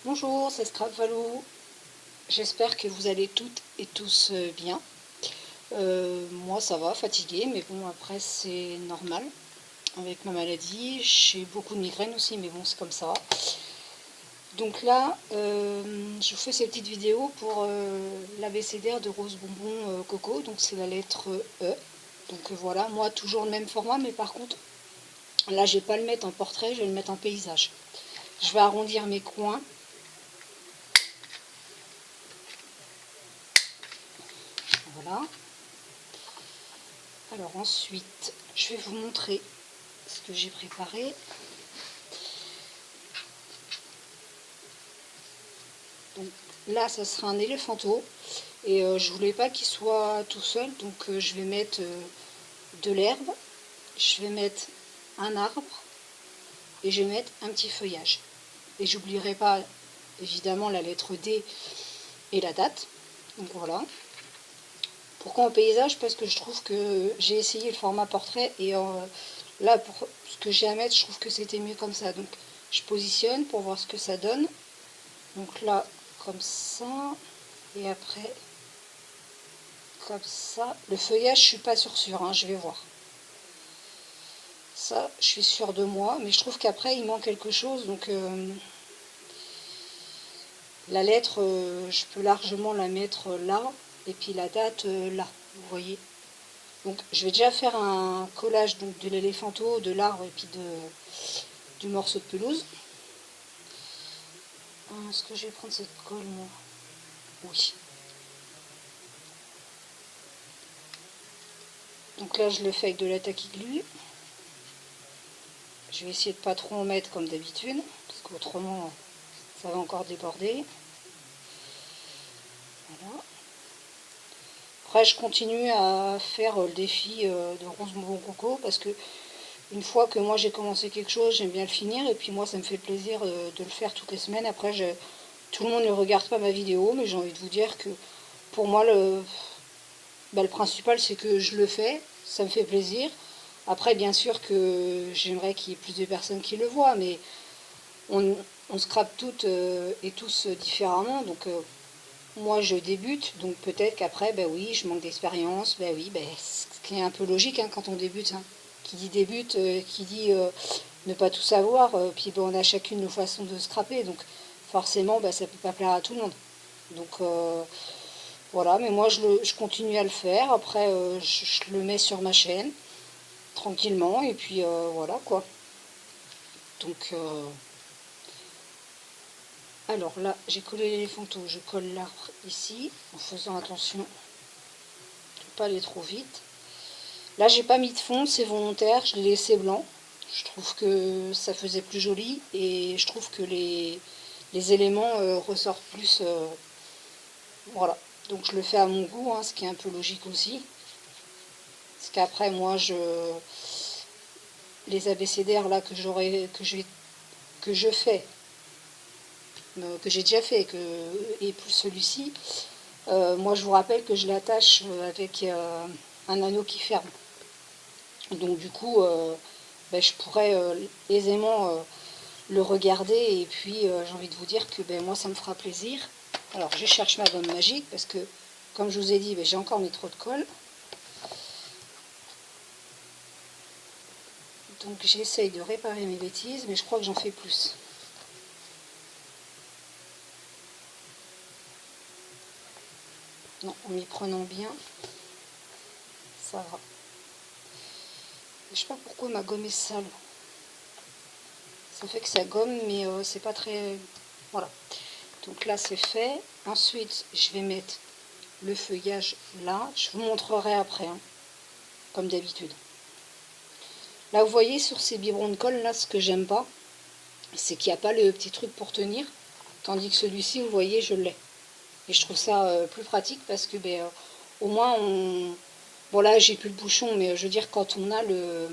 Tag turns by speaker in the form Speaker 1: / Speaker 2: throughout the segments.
Speaker 1: Bonjour, c'est Scrap Valou. J'espère que vous allez toutes et tous bien. Moi ça va, fatiguée, mais bon après c'est normal. Avec ma maladie, j'ai beaucoup de migraines aussi, mais bon c'est comme ça. Donc là, je vous fais ces petites vidéos pour l'abécédaire de Rose Bonbon Coco. Donc c'est la lettre E. Donc voilà, moi toujours le même format, mais par contre, là je vais pas le mettre en portrait, je vais le mettre en paysage. Je vais arrondir mes coins. Voilà. Alors ensuite, je vais vous montrer ce que j'ai préparé. Donc là, ça sera un éléphanteau. Et je voulais pas qu'il soit tout seul, donc je vais mettre de l'herbe, je vais mettre un arbre et je vais mettre un petit feuillage. Et j'oublierai pas évidemment la lettre D et la date. Donc voilà. Pourquoi en paysage? Parce que je trouve que j'ai essayé le format portrait et là, pour ce que j'ai à mettre, je trouve que c'était mieux comme ça. Donc je positionne pour voir ce que ça donne. Donc là, comme ça. Et après, comme ça. Le feuillage, je suis pas sûre, hein, je vais voir. Ça, je suis sûre de moi, mais je trouve qu'après, il manque quelque chose. Donc la lettre, je peux largement la mettre là. Et puis la date là, vous voyez. Donc je vais déjà faire un collage donc, de l'éléphanteau, de l'arbre et puis du morceau de pelouse. Est-ce que je vais prendre cette colle, moi? Oui. Donc là, je le fais avec de la Tacky Glue. Je vais essayer de pas trop en mettre comme d'habitude, parce qu'autrement, ça va encore déborder. Voilà. Après, je continue à faire le défi de Rose Bonbon Coco, parce que une fois que moi j'ai commencé quelque chose, j'aime bien le finir, et puis moi, ça me fait plaisir de le faire toutes les semaines. Après, tout le monde ne regarde pas ma vidéo, mais j'ai envie de vous dire que pour moi, le principal, c'est que je le fais, ça me fait plaisir. Après, bien sûr que j'aimerais qu'il y ait plus de personnes qui le voient, mais on scrape toutes et tous différemment. Donc, moi, je débute, donc peut-être qu'après, ben oui, je manque d'expérience. Ben oui, ce qui est un peu logique hein, quand on débute. Hein. Qui dit débute, qui dit ne pas tout savoir, puis ben, on a chacune nos façons de scraper. Donc, forcément, ben, ça ne peut pas plaire à tout le monde. Donc, voilà, mais moi, je continue à le faire. Après, je le mets sur ma chaîne, tranquillement, et puis voilà, quoi. Donc, alors là, j'ai collé l'éléphanteau, je colle l'arbre ici, en faisant attention de ne pas aller trop vite. Là, j'ai pas mis de fond, c'est volontaire, je l'ai laissé blanc. Je trouve que ça faisait plus joli et je trouve que les éléments ressortent plus. Voilà, donc je le fais à mon goût, hein, ce qui est un peu logique aussi. Parce qu'après, moi, les abécédaires là que je fais, que j'ai déjà fait, et plus celui-ci, moi je vous rappelle que je l'attache avec un anneau qui ferme. Donc du coup, je pourrais aisément le regarder et puis j'ai envie de vous dire que moi ça me fera plaisir. Alors je cherche ma gomme magique parce que comme je vous ai dit, j'ai encore mis trop de colle. Donc j'essaye de réparer mes bêtises, mais je crois que j'en fais plus. Non, en m'y prenant bien, ça va. Je sais pas pourquoi ma gomme est sale. Ça fait que ça gomme, mais c'est pas très... Voilà. Donc là, c'est fait. Ensuite, je vais mettre le feuillage là. Je vous montrerai après, hein, comme d'habitude. Là, vous voyez, sur ces biberons de colle, là, ce que j'aime pas, c'est qu'il n'y a pas le petit truc pour tenir. Tandis que celui-ci, vous voyez, je l'ai. Et je trouve ça plus pratique parce que, au moins, on... Bon, là, j'ai plus le bouchon, mais je veux dire, quand on a le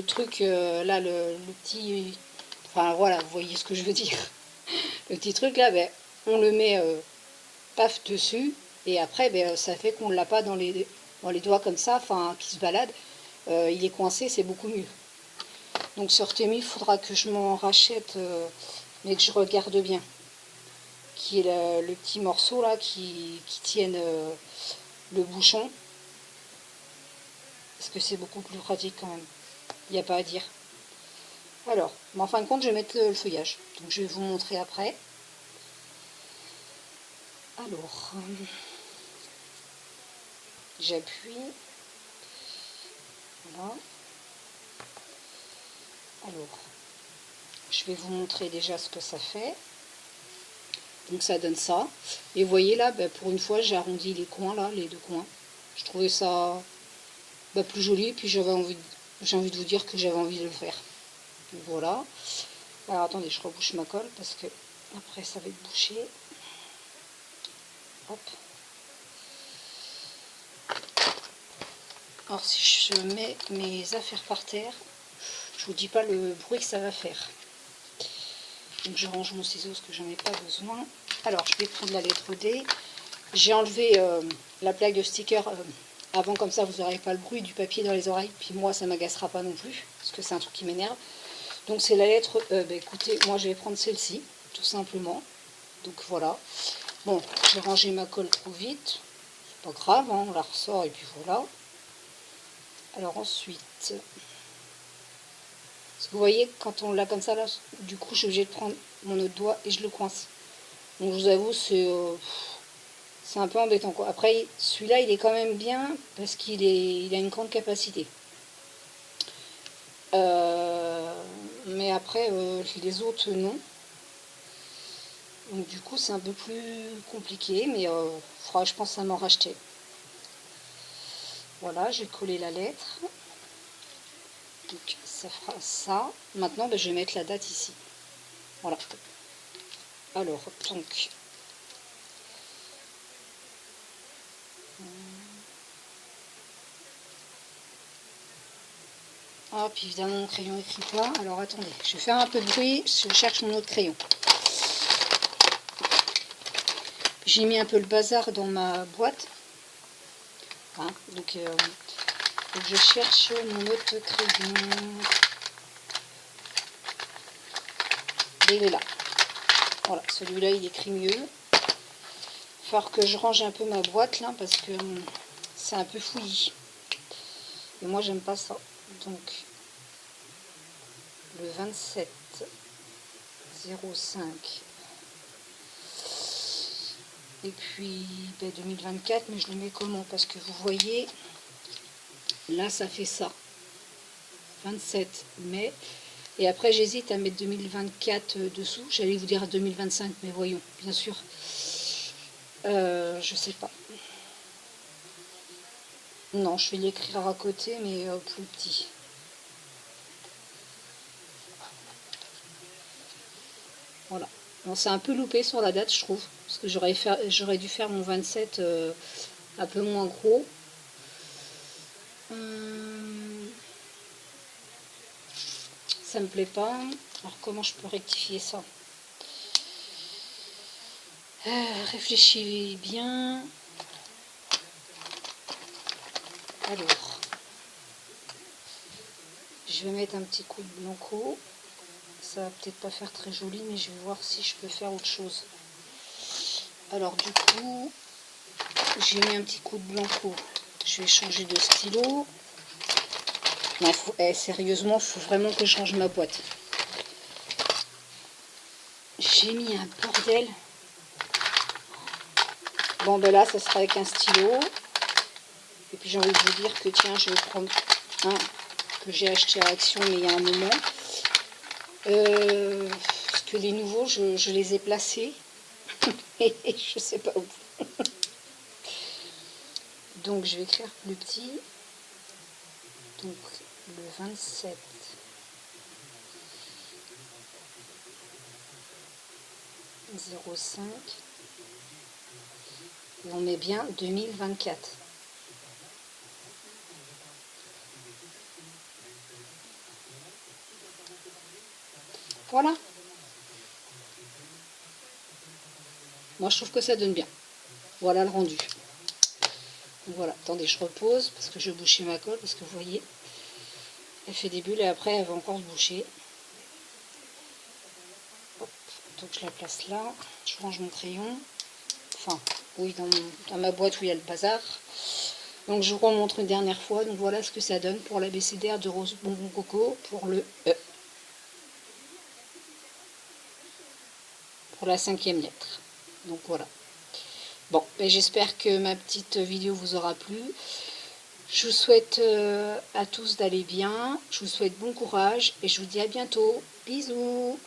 Speaker 1: truc, là, le petit... Enfin, voilà, vous voyez ce que je veux dire. Le petit truc, là, on le met paf dessus, et après, ça fait qu'on ne l'a pas dans les doigts comme ça, enfin, qui se balade. Il est coincé, c'est beaucoup mieux. Donc sur Temu, il faudra que je m'en rachète, mais que je regarde bien. Qui est le petit morceau là qui tienne le bouchon. Parce que c'est beaucoup plus pratique quand même. Il n'y a pas à dire. Alors, mais en fin de compte, je vais mettre le feuillage. Donc je vais vous montrer après. Alors, j'appuie. Voilà. Alors, je vais vous montrer déjà ce que ça fait. Donc ça donne ça. Et vous voyez là, pour une fois, j'ai arrondi les coins là, les deux coins. Je trouvais ça plus joli. Et puis j'ai envie de vous dire que j'avais envie de le faire. Donc voilà. Alors attendez, je rebouche ma colle parce que après ça va être bouché. Hop. Alors si je mets mes affaires par terre, je vous dis pas le bruit que ça va faire. Donc je range mon ciseau parce que j'en ai pas besoin. Alors je vais prendre la lettre D. J'ai enlevé la plaque de sticker avant, comme ça vous n'aurez pas le bruit du papier dans les oreilles. Puis moi ça m'agacera pas non plus parce que c'est un truc qui m'énerve. Donc c'est la lettre E. Écoutez, moi je vais prendre celle-ci tout simplement. Donc voilà. Bon, j'ai rangé ma colle trop vite. C'est pas grave, hein, on la ressort et puis voilà. Alors ensuite, parce que vous voyez, quand on l'a comme ça, là, du coup, je suis obligée de prendre mon autre doigt et je le coince. Donc je vous avoue, c'est un peu embêtant, quoi. Après, celui-là, il est quand même bien parce il a une grande capacité. Mais après, les autres, non. Donc du coup, c'est un peu plus compliqué, mais faudra, je pense, à m'en racheter. Voilà, j'ai collé la lettre. Donc ça fera ça. Maintenant, je vais mettre la date ici. Voilà. Alors, donc... Ah, puis évidemment, mon crayon n'écrit pas. Alors, attendez, je vais faire un peu de bruit. Je cherche mon autre crayon. J'ai mis un peu le bazar dans ma boîte. Hein, donc, je cherche mon autre crayon. Et il est là. Voilà, celui-là, il écrit mieux. Il va falloir que je range un peu ma boîte, là, parce que c'est un peu fouillis. Et moi, j'aime pas ça. Donc, le 27 05. Et puis 2024, mais je le mets comment? Parce que vous voyez, là ça fait ça. 27 mai. Et après j'hésite à mettre 2024 dessous. J'allais vous dire 2025, mais voyons, bien sûr. Je sais pas. Non, je vais l'écrire à côté, mais plus petit. Voilà. Bon, c'est un peu loupé sur la date, je trouve. Parce que j'aurais dû faire mon 27 un peu moins gros. Ça me plaît pas. Alors comment je peux rectifier ça? Réfléchis bien. Alors, je vais mettre un petit coup de blanco. Ça va peut-être pas faire très joli, mais je vais voir si je peux faire autre chose. Alors du coup, j'ai mis un petit coup de blanco. Je vais changer de stylo. Non, sérieusement, il faut vraiment que je change ma boîte. J'ai mis un bordel. Bon, là, ça sera avec un stylo. Et puis j'ai envie de vous dire que tiens, je vais prendre un que j'ai acheté à Action, mais il y a un moment. Parce que les nouveaux, je les ai placés. Et je sais pas où. Donc je vais écrire plus petit. Donc le 27 05. Et on met bien 2024. Voilà. Moi je trouve que ça donne bien. Voilà le rendu. Voilà, attendez, je repose parce que je vais boucher ma colle parce que vous voyez, Elle fait des bulles et après elle va encore se boucher. Hop. Donc je la place là. Je range mon crayon. Enfin, oui, dans ma boîte où il y a le bazar. Donc je vous remontre une dernière fois. Donc voilà ce que ça donne pour l'abécédaire de Rose Bonbon Coco pour le E. Pour la 5e lettre. Donc voilà. Bon, ben j'espère que ma petite vidéo vous aura plu. Je vous souhaite à tous d'aller bien. Je vous souhaite bon courage et je vous dis à bientôt. Bisous.